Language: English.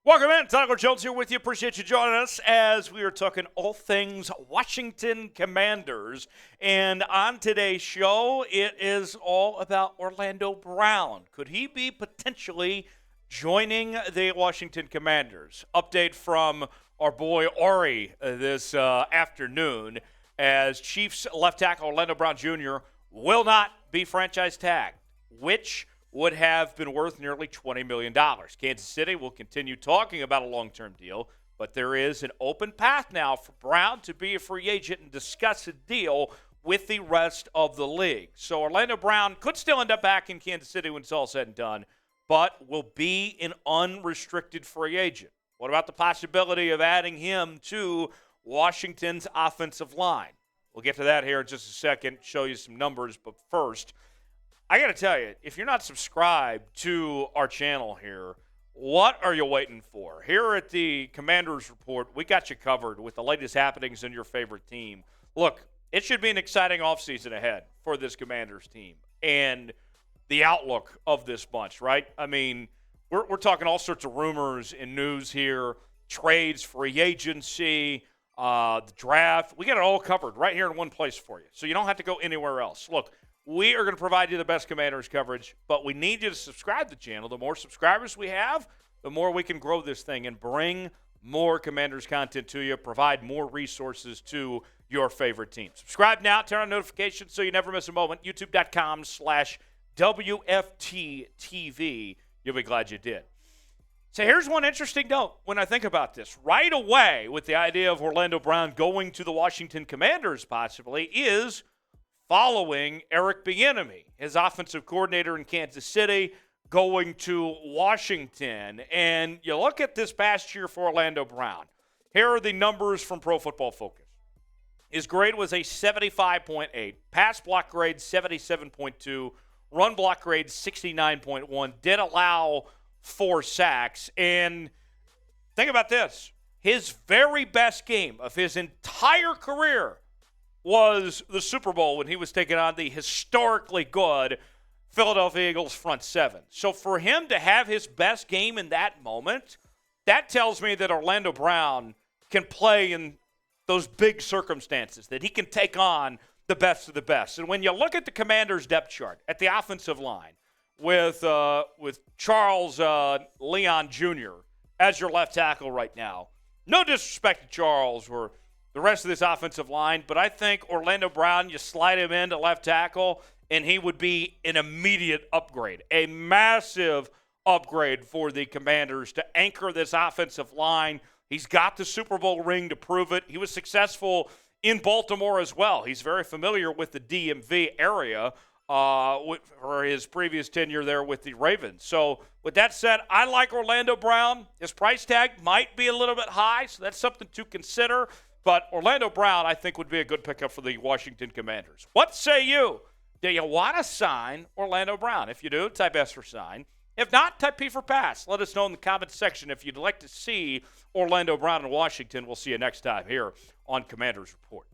Welcome in. Tyler Jones here with you. Appreciate you joining us as we are talking all things Washington Commanders. And on today's show, it is all about Orlando Brown. Could he be potentially joining the Washington Commanders? Update from our boy Ari this afternoon as Chiefs left tackle Orlando Brown Jr. will not be franchise tagged, which would have been worth nearly $20 million. Kansas City will continue talking about a long-term deal, but there is an open path now for Brown to be a free agent and discuss a deal with the rest of the league. So Orlando Brown could still end up back in Kansas City when it's all said and done, but will be an unrestricted free agent. What about the possibility of adding him to Washington's offensive line? We'll get to that here in just a second, show you some numbers, but first, I got to tell you, if you're not subscribed to our channel here, what are you waiting for? Here at the Commanders Report, we got you covered with the latest happenings in your favorite team. Look, it should be an exciting offseason ahead for this Commanders team and the outlook of this bunch, right? I mean, we're talking all sorts of rumors and news here, trades, free agency, the draft. We got it all covered right here in one place for you, so you don't have to go anywhere else. Look, we are going to provide you the best Commanders coverage, but we need you to subscribe to the channel. The more subscribers we have, the more we can grow this thing and bring more Commanders content to you, provide more resources to your favorite team. Subscribe now, turn on notifications so you never miss a moment. YouTube.com/WFTTV. You'll be glad you did. So here's one interesting note when I think about this. Right away, with the idea of Orlando Brown going to the Washington Commanders possibly, is following Eric Bienimy, his offensive coordinator in Kansas City, going to Washington. And you look at this past year for Orlando Brown. Here are the numbers from Pro Football Focus. His grade was a 75.8, pass block grade 77.2, run block grade 69.1, did allow 4 sacks. And think about this. His very best game of his entire career was the Super Bowl when he was taking on the historically good Philadelphia Eagles front seven. So for him to have his best game in that moment, that tells me that Orlando Brown can play in those big circumstances, that he can take on the best of the best. And when you look at the Commanders' depth chart at the offensive line with Charles Leon Jr. as your left tackle right now, no disrespect to Charles or the rest of this offensive line, but I think Orlando Brown, you slide him into left tackle, and he would be an immediate upgrade, a massive upgrade for the Commanders to anchor this offensive line. He's got the Super Bowl ring to prove it. He was successful in Baltimore as well. He's very familiar with the DMV area for his previous tenure there with the Ravens. So with that said, I like Orlando Brown. His price tag might be a little bit high, so that's something to consider. But Orlando Brown, I think, would be a good pickup for the Washington Commanders. What say you? Do you want to sign Orlando Brown? If you do, type S for sign. If not, type P for pass. Let us know in the comments section if you'd like to see Orlando Brown in Washington. We'll see you next time here on Commanders Report.